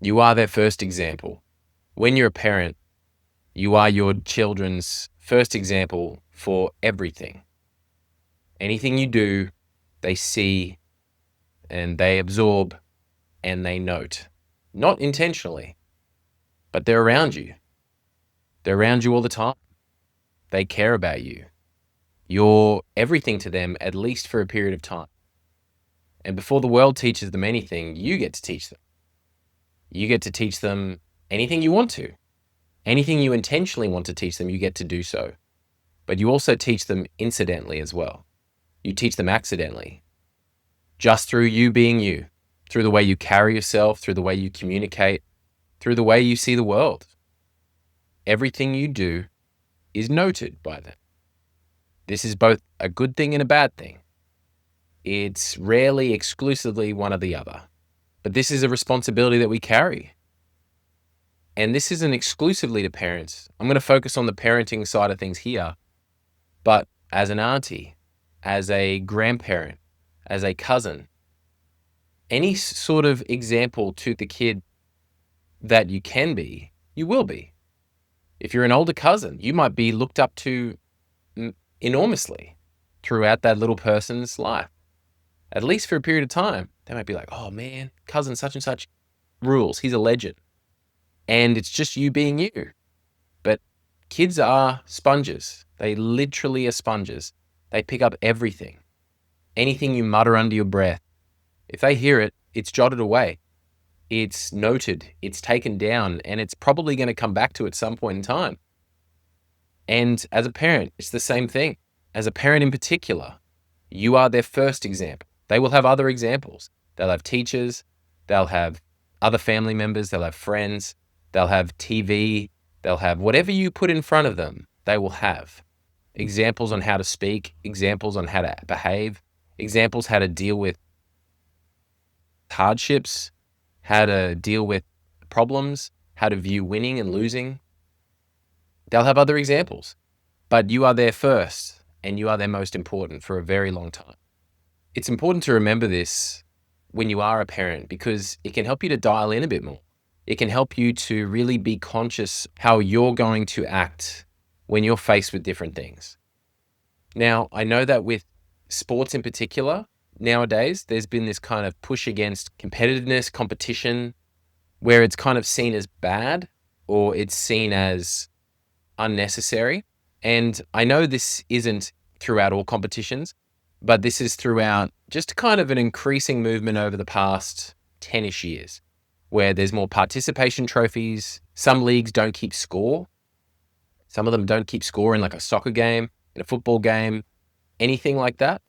You are their first example. When you're a parent, you are your children's first example for everything. Anything you do, they see and they absorb and they note. Not intentionally, but they're around you. They're around you all the time. They care about you. You're everything to them, at least for a period of time. And before the world teaches them anything, you get to teach them. You get to teach them anything you want to. Anything you intentionally want to teach them, you get to do so. But you also teach them incidentally as well. You teach them accidentally, just through you being you, through the way you carry yourself, through the way you communicate, through the way you see the world. Everything you do is noted by them. This is both a good thing and a bad thing. It's rarely exclusively one or the other, but this is a responsibility that we carry. And this isn't exclusively to parents. I'm going to focus on the parenting side of things here, but as an auntie, as a grandparent, as a cousin, any sort of example to the kid that you can be, you will be. If you're an older cousin, you might be looked up to enormously throughout that little person's life. At least for a period of time, they might be like, oh man, cousin such and such rules. He's a legend. And it's just you being you. But kids are sponges. They literally are sponges. They pick up everything. Anything you mutter under your breath, if they hear it, it's jotted away. It's noted, it's taken down, and it's probably going to come back to at some point in time. And as a parent, it's the same thing. As a parent in particular, you are their first example. They will have other examples. They'll have teachers, they'll have other family members, they'll have friends, they'll have TV, they'll have whatever you put in front of them, they will have. Examples on how to speak, examples on how to behave, examples how to deal with hardships, how to deal with problems, how to view winning and losing. They'll have other examples, but you are there first and you are their most important for a very long time. It's important to remember this when you are a parent because it can help you to dial in a bit more. It can help you to really be conscious how you're going to act when you're faced with different things. Now, I know that with sports in particular, nowadays, there's been this kind of push against competitiveness, competition, where it's kind of seen as bad or it's seen as unnecessary. And I know this isn't throughout all competitions, but this is throughout just kind of an increasing movement over the past 10-ish years, where there's more participation trophies. Some leagues don't keep score. Some of them don't keep score in like a soccer game, in a football game, anything like that.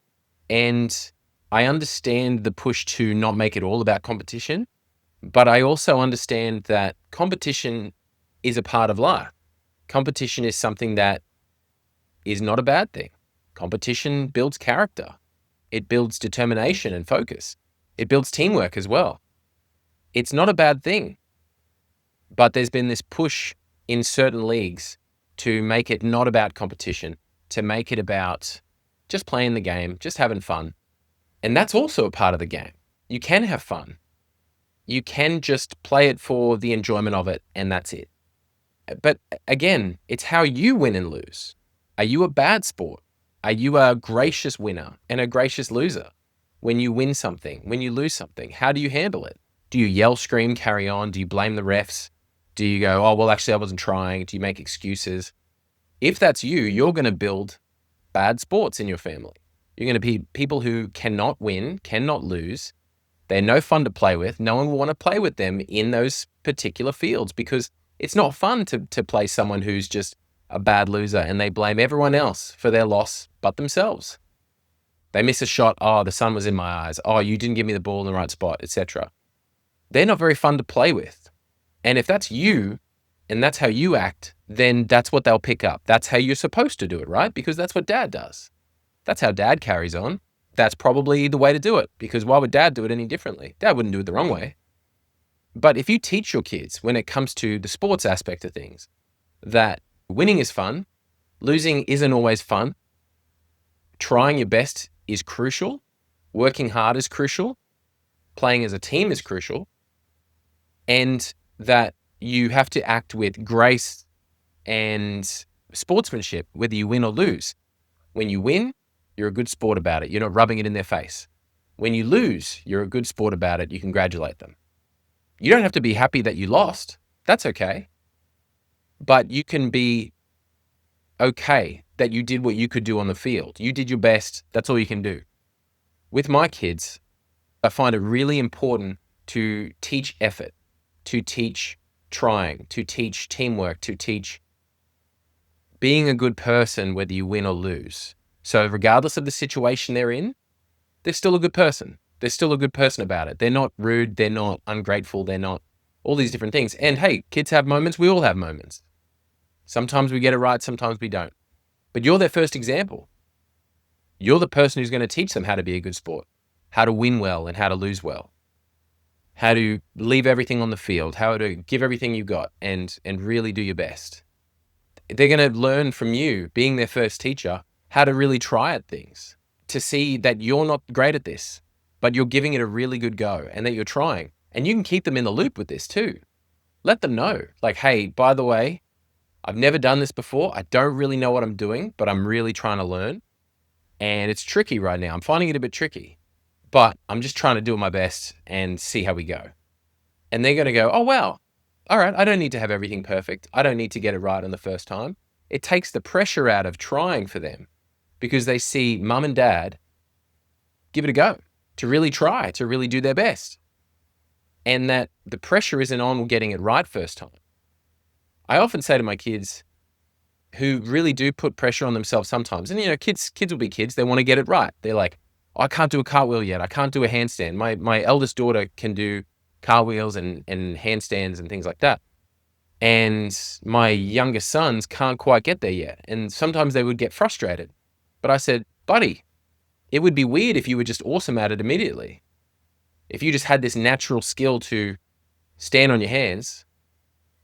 And I understand the push to not make it all about competition, but I also understand that competition is a part of life. Competition is something that is not a bad thing. Competition builds character. It builds determination and focus. It builds teamwork as well. It's not a bad thing, but there's been this push in certain leagues to make it not about competition, to make it about just playing the game, just having fun. And that's also a part of the game. You can have fun. You can just play it for the enjoyment of it, and that's it. But again, it's how you win and lose. Are you a bad sport? Are you a gracious winner and a gracious loser? When you win something, when you lose something, how do you handle it? Do you yell, scream, carry on? Do you blame the refs? Do you go, oh, well, actually, I wasn't trying? Do you make excuses? If that's you, you're going to build bad sports in your family. You're going to be people who cannot win, cannot lose. They're no fun to play with. No one will want to play with them in those particular fields because it's not fun to play someone who's just a bad loser and they blame everyone else for their loss but themselves. They miss a shot. Oh, the sun was in my eyes. Oh, you didn't give me the ball in the right spot, etc. They're not very fun to play with. And if that's you and that's how you act, then that's what they'll pick up. That's how you're supposed to do it, right? Because that's what dad does. That's how dad carries on. That's probably the way to do it because why would dad do it any differently? Dad wouldn't do it the wrong way. But if you teach your kids when it comes to the sports aspect of things that winning is fun, losing isn't always fun, trying your best is crucial, working hard is crucial, playing as a team is crucial, and that you have to act with grace and sportsmanship, whether you win or lose. When you win, you're a good sport about it. You're not rubbing it in their face. When you lose, you're a good sport about it. You congratulate them. You don't have to be happy that you lost. That's okay. But you can be okay that you did what you could do on the field. You did your best. That's all you can do. With my kids, I find it really important to teach effort, to teach trying, to teach teamwork, to teach being a good person, whether you win or lose. So regardless of the situation they're in, they're still a good person. They're still a good person about it. They're not rude. They're not ungrateful. They're not all these different things. And hey, kids have moments. We all have moments. Sometimes we get it right. Sometimes we don't. But you're their first example. You're the person who's going to teach them how to be a good sport, how to win well and how to lose well, how to leave everything on the field, how to give everything you got and really do your best. They're going to learn from you, being their first teacher, how to really try at things, to see that you're not great at this, but you're giving it a really good go and that you're trying. And you can keep them in the loop with this too. Let them know, like, hey, by the way, I've never done this before. I don't really know what I'm doing, but I'm really trying to learn. And it's tricky right now. I'm finding it a bit tricky, but I'm just trying to do my best and see how we go. And they're going to go, oh, wow. All right. I don't need to have everything perfect. I don't need to get it right on the first time. It takes the pressure out of trying for them because they see mum and dad give it a go, to really try, to really do their best. And that the pressure isn't on getting it right first time. I often say to my kids who really do put pressure on themselves sometimes, and kids will be kids, they want to get it right. They're like, oh, I can't do a cartwheel yet. I can't do a handstand. My eldest daughter can do cartwheels and handstands and things like that. And my youngest sons can't quite get there yet. And sometimes they would get frustrated. But I said, buddy, it would be weird if you were just awesome at it immediately. If you just had this natural skill to stand on your hands,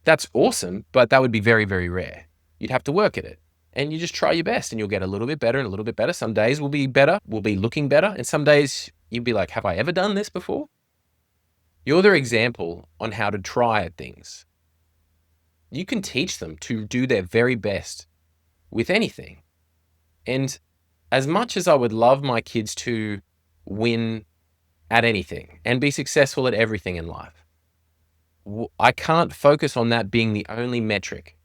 that's awesome, but that would be very, very rare. You'd have to work at it. And you just try your best and you'll get a little bit better and a little bit better. Some days will be better, will be looking better. And some days you'll be like, have I ever done this before? You're their example on how to try at things. You can teach them to do their very best with anything. And as much as I would love my kids to win at anything and be successful at everything in life, I can't focus on that being the only metric.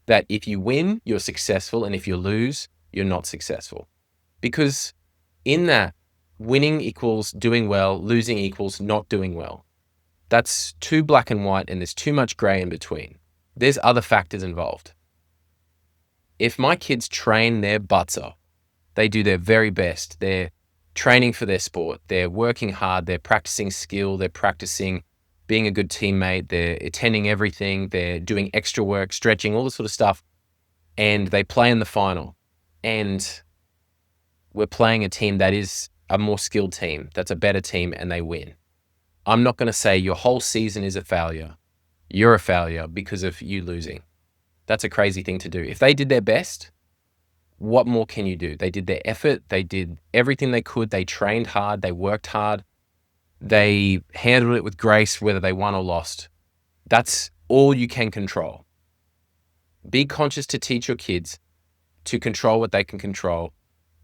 That if you win, you're successful, and if you lose, you're not successful. Because in that, winning equals doing well, losing equals not doing well. That's too black and white, and there's too much gray in between. There's other factors involved. If my kids train their butts off, they do their very best, they're training for their sport, they're working hard, they're practicing skill, they're practicing being a good teammate, they're attending everything, they're doing extra work, stretching, all this sort of stuff, and they play in the final. And we're playing a team that is a more skilled team, that's a better team, and they win. I'm not going to say your whole season is a failure. You're a failure because of you losing. That's a crazy thing to do. If they did their best, what more can you do? They did their effort, they did everything they could, they trained hard, they worked hard. They handled it with grace, whether they won or lost. That's all you can control. Be conscious to teach your kids to control what they can control,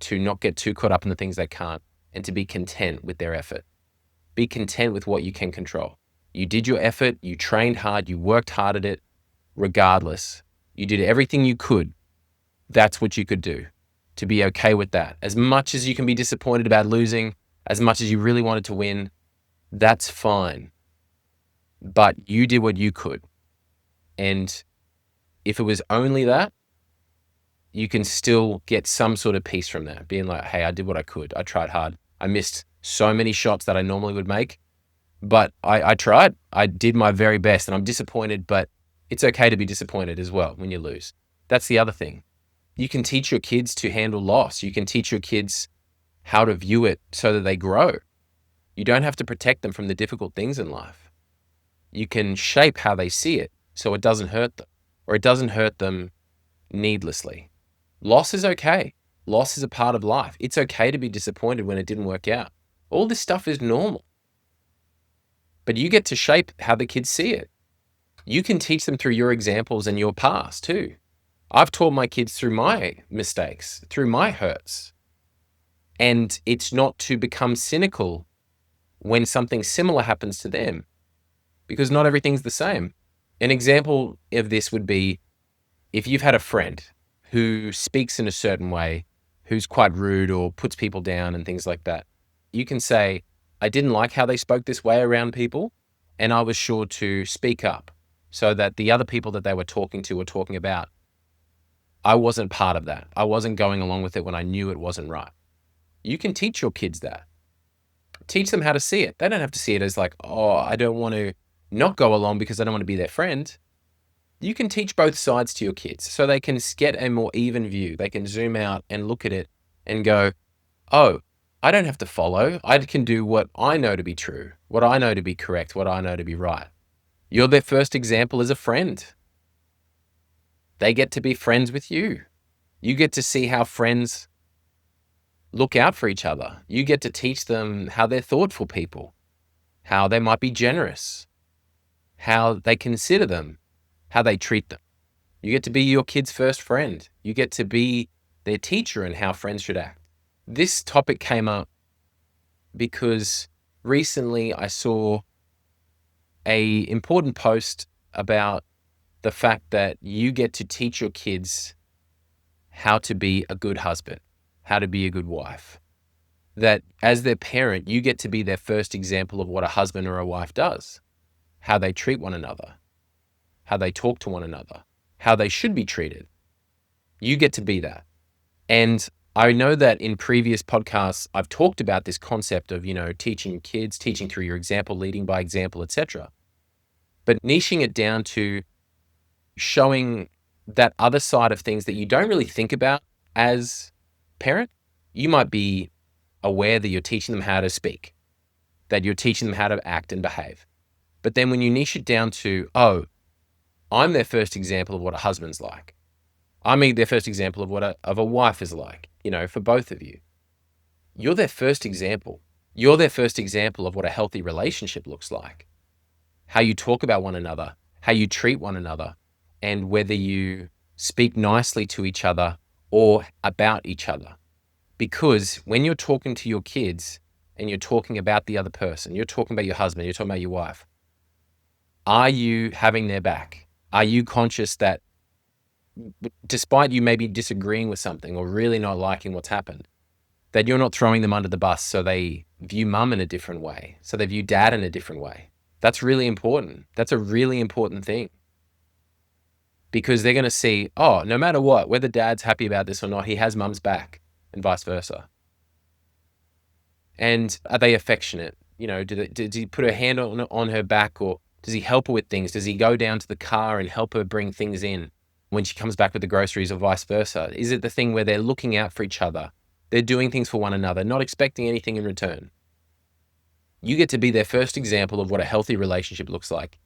to not get too caught up in the things they can't, and to be content with their effort. Be content with what you can control. You did your effort, you trained hard, you worked hard at it, regardless. You did everything you could. That's what you could do, to be okay with that. As much as you can be disappointed about losing, as much as you really wanted to win, that's fine. But you did what you could. And if it was only that, you can still get some sort of peace from that, being like, hey, I did what I could. I tried hard. I missed so many shots that I normally would make, but I tried. I did my very best, and I'm disappointed, but it's okay to be disappointed as well when you lose. That's the other thing. You can teach your kids to handle loss. You can teach your kids how to view it so that they grow. You don't have to protect them from the difficult things in life. You can shape how they see it so it doesn't hurt them, or it doesn't hurt them needlessly. Loss is okay. Loss is a part of life. It's okay to be disappointed when it didn't work out. All this stuff is normal. but you get to shape how the kids see it. You can teach them through your examples and your past too. I've taught my kids through my mistakes, through my hurts. And it's not to become cynical when something similar happens to them, because not everything's the same. An example of this would be if you've had a friend who speaks in a certain way, who's quite rude or puts people down and things like that. You can say, I didn't like how they spoke this way around people, and I was sure to speak up so that the other people that they were talking to or talking about, I wasn't part of that. I wasn't going along with it when I knew it wasn't right. You can teach your kids that. Teach them how to see it. They don't have to see it as like, oh, I don't want to not go along because I don't want to be their friend. You can teach both sides to your kids so they can get a more even view. They can zoom out and look at it and go, oh, I don't have to follow. I can do what I know to be true, what I know to be correct, what I know to be right. You're their first example as a friend. They get to be friends with you. You get to see how friends look out for each other. You get to teach them how they're thoughtful people, how they might be generous, how they consider them, how they treat them. You get to be your kid's first friend. You get to be their teacher in how friends should act. This topic came up because recently I saw an important post about the fact that you get to teach your kids how to be a good husband, how to be a good wife. That as their parent, you get to be their first example of what a husband or a wife does, how they treat one another, how they talk to one another, how they should be treated. You get to be that. And I know that in previous podcasts, I've talked about this concept of, teaching kids, teaching through your example, leading by example, etc. But niching it down to showing that other side of things that you don't really think about as parent. You might be aware that you're teaching them how to speak, that you're teaching them how to act and behave. But then when you niche it down to, oh, I'm their first example of what a husband's like. I'm their first example of what a wife is like, for both of you. You're their first example. You're their first example of what a healthy relationship looks like. How you talk about one another, how you treat one another, and whether you speak nicely to each other or about each other. Because when you're talking to your kids and you're talking about the other person, you're talking about your husband, you're talking about your wife, are you having their back? Are you conscious that despite you maybe disagreeing with something or really not liking what's happened, that you're not throwing them under the bus so they view mum in a different way, so they view dad in a different way? That's really important. That's a really important thing. Because they're going to see, oh, no matter what, whether dad's happy about this or not, he has mum's back, and vice versa. And are they affectionate? Does he put a hand on her back, or does he help her with things? Does he go down to the car and help her bring things in when she comes back with the groceries, or vice versa? Is it the thing where they're looking out for each other? They're doing things for one another, not expecting anything in return. You get to be their first example of what a healthy relationship looks like.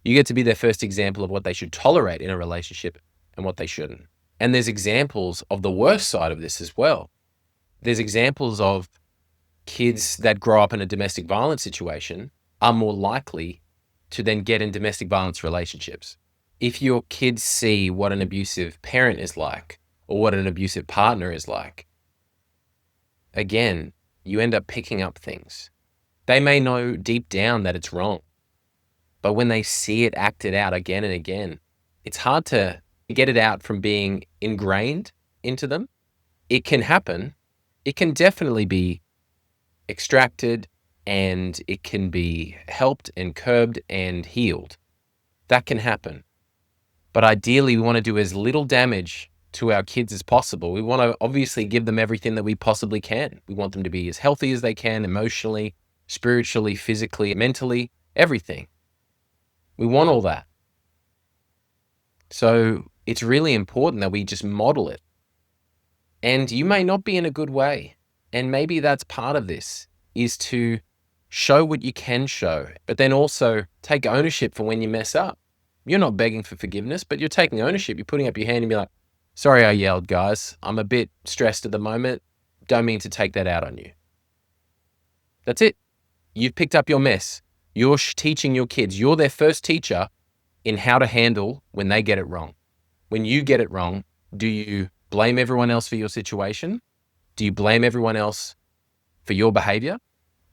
You get to be their first example of what they should tolerate in a relationship and what they shouldn't. And there's examples of the worst side of this as well. There's examples of kids that grow up in a domestic violence situation are more likely to then get in domestic violence relationships. If your kids see what an abusive parent is like or what an abusive partner is like, again, you end up picking up things. They may know deep down that it's wrong, but when they see it acted out again and again, it's hard to get it out from being ingrained into them. It can happen. It can definitely be extracted, and it can be helped and curbed and healed. That can happen. But ideally, we want to do as little damage to our kids as possible. We want to obviously give them everything that we possibly can. We want them to be as healthy as they can, emotionally, spiritually, physically, mentally, everything. We want all that. So it's really important that we just model it. And you may not be in a good way. And maybe that's part of this, is to show what you can show, but then also take ownership for when you mess up. You're not begging for forgiveness, but you're taking ownership. You're putting up your hand and be like, sorry I yelled, guys. I'm a bit stressed at the moment. Don't mean to take that out on you. That's it. You've picked up your mess. You're teaching your kids. You're their first teacher in how to handle when they get it wrong. When you get it wrong, do you blame everyone else for your situation? Do you blame everyone else for your behavior?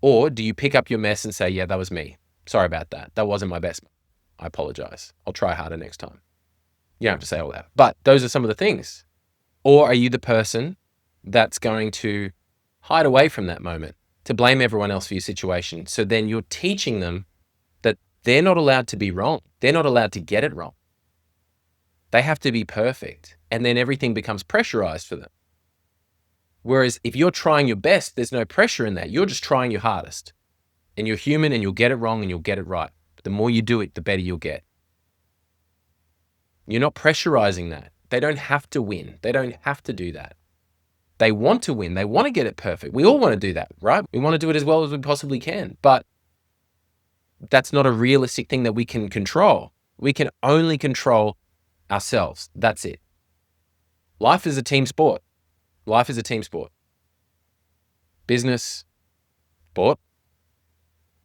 Or do you pick up your mess and say, yeah, that was me. Sorry about that. That wasn't my best. I apologize. I'll try harder next time. You don't have to say all that. But those are some of the things. Or are you the person that's going to hide away from that moment, to blame everyone else for your situation? So then you're teaching them that they're not allowed to be wrong. They're not allowed to get it wrong. They have to be perfect. And then everything becomes pressurized for them. Whereas if you're trying your best, there's no pressure in that. You're just trying your hardest. And you're human and you'll get it wrong and you'll get it right. But the more you do it, the better you'll get. You're not pressurizing that. They don't have to win. They don't have to do that. They want to win. They want to get it perfect. We all want to do that, right? We want to do it as well as we possibly can. But that's not a realistic thing that we can control. We can only control ourselves. That's it. Life is a team sport. Life is a team sport. Business, sport,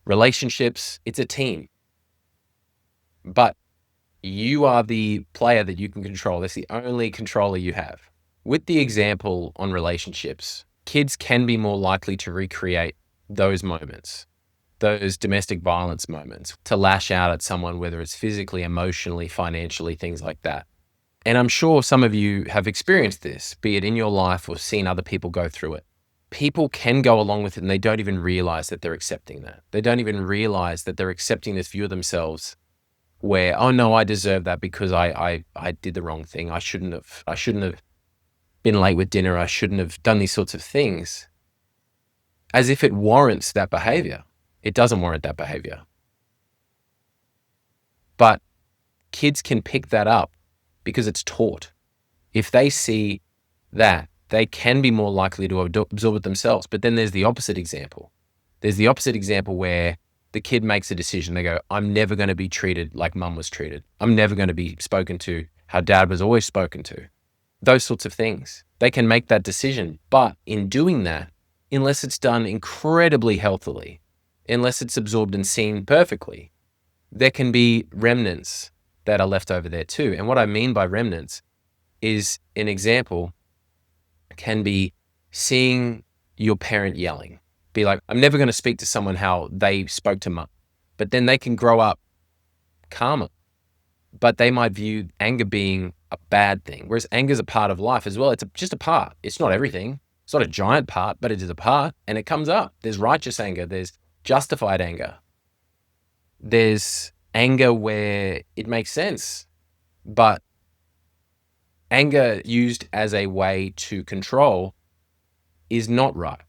relationships, it's a team. But you are the player that you can control. That's the only controller you have. With the example on relationships, kids can be more likely to recreate those moments, those domestic violence moments, to lash out at someone, whether it's physically, emotionally, financially, things like that. And I'm sure some of you have experienced this, be it in your life or seen other people go through it. People can go along with it and they don't even realize that they're accepting that. They don't even realize that they're accepting this view of themselves where, oh no, I deserve that because I did the wrong thing. I shouldn't have been late with dinner. I shouldn't have done these sorts of things. As if it warrants that behavior. It doesn't warrant that behavior. But kids can pick that up because it's taught. If they see that, they can be more likely to absorb it themselves. But then there's the opposite example. There's the opposite example where the kid makes a decision. They go, I'm never going to be treated like mum was treated. I'm never going to be spoken to how dad was always spoken to. Those sorts of things. They can make that decision. But in doing that, unless it's done incredibly healthily, unless it's absorbed and seen perfectly, there can be remnants that are left over there too. And what I mean by remnants is, an example can be seeing your parent yelling. Be like, I'm never going to speak to someone how they spoke to mum. But then they can grow up calmer. But they might view anger being a bad thing. Whereas anger is a part of life as well. It's just a part. It's not everything. It's not a giant part, but it is a part. And it comes up. There's righteous anger. There's justified anger. There's anger where it makes sense. But anger used as a way to control is not right.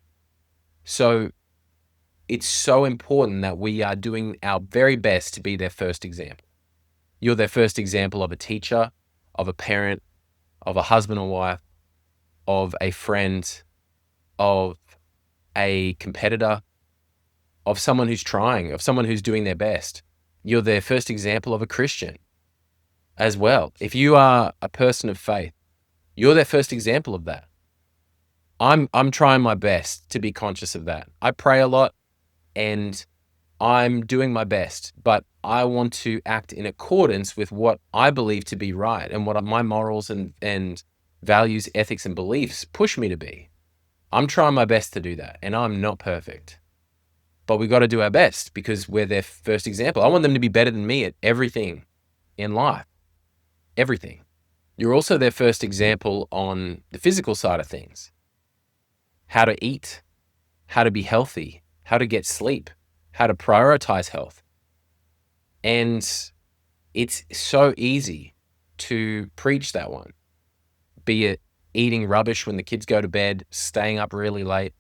So it's so important that we are doing our very best to be their first example. You're their first example of a teacher, of a parent, of a husband or wife, of a friend, of a competitor, of someone who's trying, of someone who's doing their best. You're their first example of a Christian as well. If you are a person of faith, you're their first example of that. I'm trying my best to be conscious of that. I pray a lot and I'm doing my best, but I want to act in accordance with what I believe to be right and what my morals and values, ethics, and beliefs push me to be. I'm trying my best to do that, and I'm not perfect. But we got to do our best because we're their first example. I want them to be better than me at everything in life. Everything. You're also their first example on the physical side of things. How to eat, how to be healthy, how to get sleep, how to prioritize health. And it's so easy to preach that one, be it eating rubbish when the kids go to bed, staying up really late,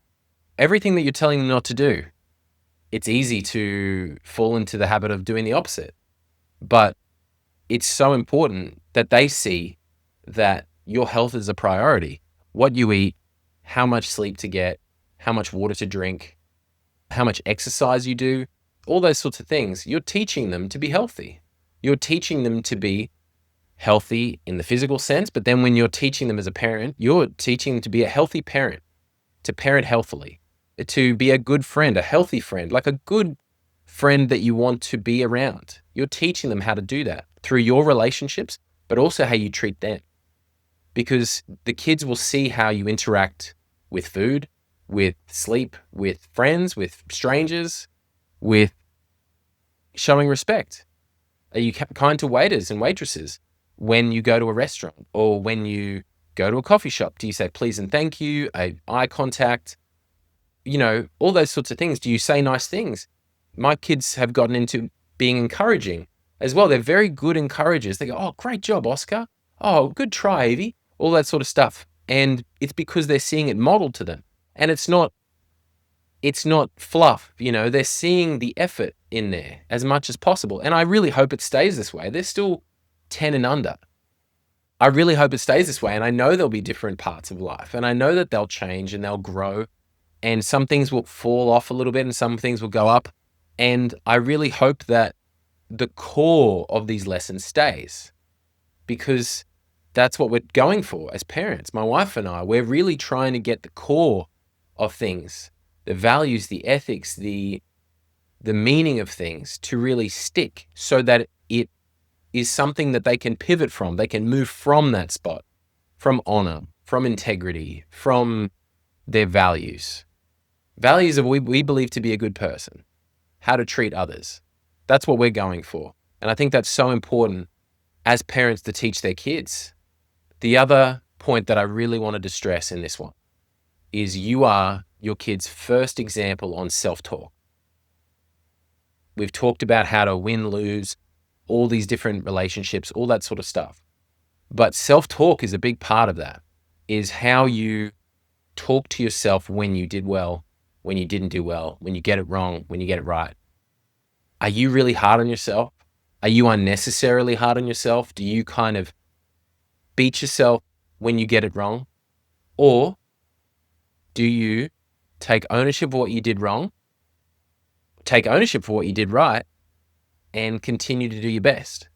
everything that you're telling them not to do. It's easy to fall into the habit of doing the opposite. But it's so important that they see that your health is a priority. What you eat, how much sleep to get, how much water to drink, how much exercise you do, all those sorts of things. You're teaching them to be healthy. You're teaching them to be healthy in the physical sense, but then when you're teaching them as a parent, you're teaching them to be a healthy parent, to parent healthily, to be a good friend, a healthy friend, like a good friend that you want to be around. You're teaching them how to do that through your relationships, but also how you treat them. Because the kids will see how you interact with food, with sleep, with friends, with strangers, with showing respect. Are you kind to waiters and waitresses when you go to a restaurant or when you go to a coffee shop? Do you say please and thank you, eye contact, all those sorts of things? Do you say nice things? My kids have gotten into being encouraging as well. They're very good encouragers. They go, oh, great job, Oscar. Oh, good try, Evie. All that sort of stuff. And it's because they're seeing it modeled to them. And it's not fluff, they're seeing the effort in there as much as possible. And I really hope it stays this way. They're still 10 and under. I really hope it stays this way. And I know there'll be different parts of life. And I know that they'll change and they'll grow. And some things will fall off a little bit and some things will go up. And I really hope that the core of these lessons stays, because that's what we're going for as parents. My wife and I, we're really trying to get the core of things, the values, the ethics, the meaning of things to really stick, so that it is something that they can pivot from. They can move from that spot, from honor, from integrity, from their values. Values of we believe to be a good person, how to treat others. That's what we're going for. And I think that's so important as parents to teach their kids. The other point that I really wanted to stress in this one is you are your kid's first example on self-talk. We've talked about how to win, lose, all these different relationships, all that sort of stuff. But self-talk is a big part of that, is how you talk to yourself when you did well, when you didn't do well, when you get it wrong, when you get it right. Are you really hard on yourself? Are you unnecessarily hard on yourself? Do you kind of beat yourself when you get it wrong? Or do you take ownership of what you did wrong, take ownership for what you did right, and continue to do your best?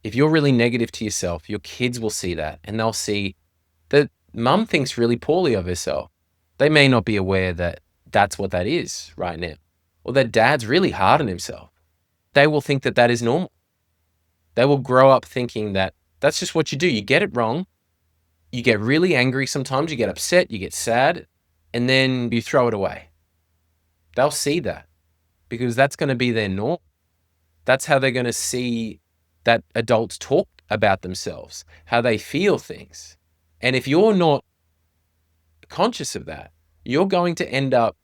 If you're really negative to yourself, your kids will see that, and they'll see that mum thinks really poorly of herself. They may not be aware that that's what that is right now, or that dad's really hard on himself. They will think that that is normal. They will grow up thinking that that's just what you do. You get it wrong. You get really angry sometimes. You get upset. You get sad. And then you throw it away. They'll see that because that's going to be their norm. That's how they're going to see that adults talk about themselves, how they feel things. And if you're not conscious of that, you're going to end up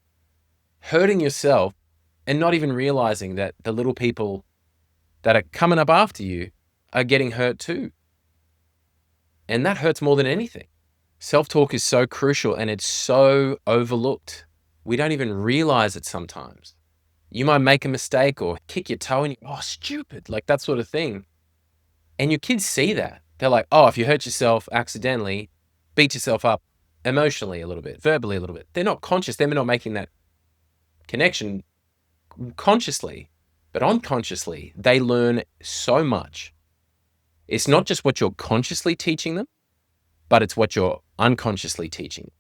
hurting yourself and not even realizing that the little people that are coming up after you are getting hurt too. And that hurts more than anything. Self-talk is so crucial and it's so overlooked. We don't even realize it sometimes. You might make a mistake or kick your toe and you're, oh, stupid, like that sort of thing. And your kids see that. They're like, oh, if you hurt yourself accidentally, beat yourself up emotionally a little bit, verbally a little bit. They're not conscious. They're not making that connection consciously, but unconsciously, they learn so much. It's not just what you're consciously teaching them, but it's what you're unconsciously teaching.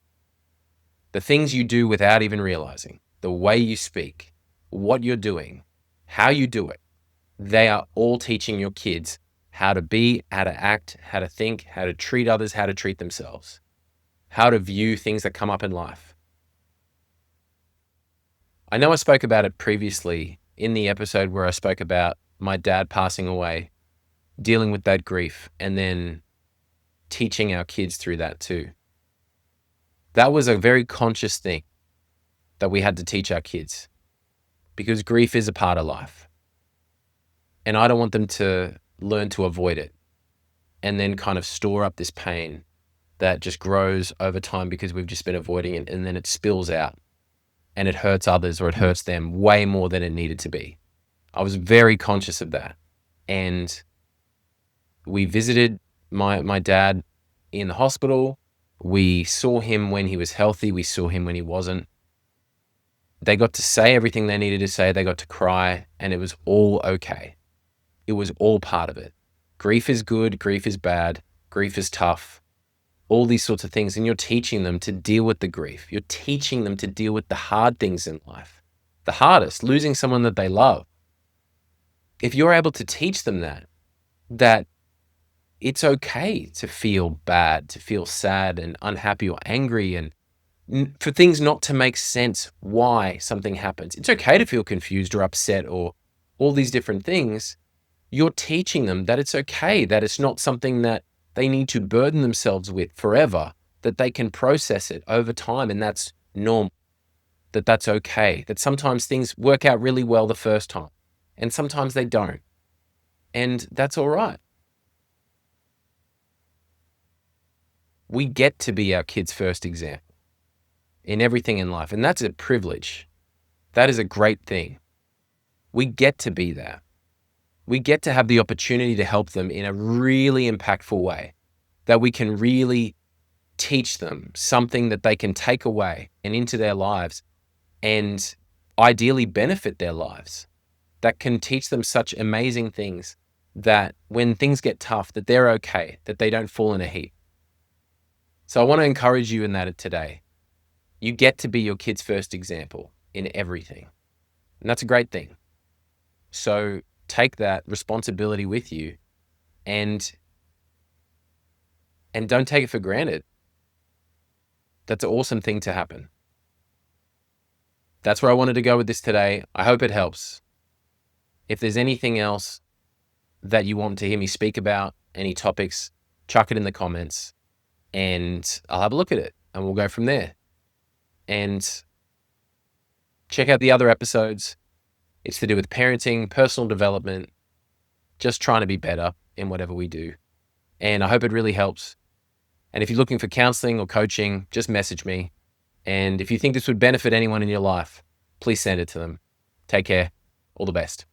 The things you do without even realizing, the way you speak, what you're doing, how you do it, they are all teaching your kids how to be, how to act, how to think, how to treat others, how to treat themselves, how to view things that come up in life. I know I spoke about it previously in the episode where I spoke about my dad passing away, dealing with that grief, and then teaching our kids through that too. That was a very conscious thing that we had to teach our kids, because grief is a part of life. And I don't want them to learn to avoid it and then kind of store up this pain that just grows over time because we've just been avoiding it, and then it spills out and it hurts others or it hurts them way more than it needed to be. I was very conscious of that. And we visited my dad in the hospital. We saw him when he was healthy. We saw him when he wasn't. They got to say everything they needed to say. They got to cry, and it was all okay. It was all part of it. Grief is good. Grief is bad. Grief is tough. All these sorts of things. And you're teaching them to deal with the grief. You're teaching them to deal with the hard things in life. the hardest, losing someone that they love. If you're able to teach them that it's okay to feel bad, to feel sad and unhappy or angry, and for things not to make sense why something happens. It's okay to feel confused or upset or all these different things. You're teaching them that it's okay, that it's not something that they need to burden themselves with forever, that they can process it over time, and that's normal, that's okay, that sometimes things work out really well the first time, and sometimes they don't, and that's all right. We get to be our kids' first example in everything in life, and that's a privilege. That is a great thing. We get to be that. We get to have the opportunity to help them in a really impactful way, that we can really teach them something that they can take away and into their lives and ideally benefit their lives, that can teach them such amazing things that when things get tough, that they're okay, that they don't fall in a heap. So I want to encourage you in that today. You get to be your kid's first example in everything. And that's a great thing. So take that responsibility with you and don't take it for granted. That's an awesome thing to happen. That's where I wanted to go with this today. I hope it helps. If there's anything else that you want to hear me speak about, any topics, chuck it in the comments and I'll have a look at it and we'll go from there. And check out the other episodes. It's to do with parenting, personal development, just trying to be better in whatever we do. And I hope it really helps. And if you're looking for counseling or coaching, just message me. And if you think this would benefit anyone in your life, please send it to them. Take care. All the best.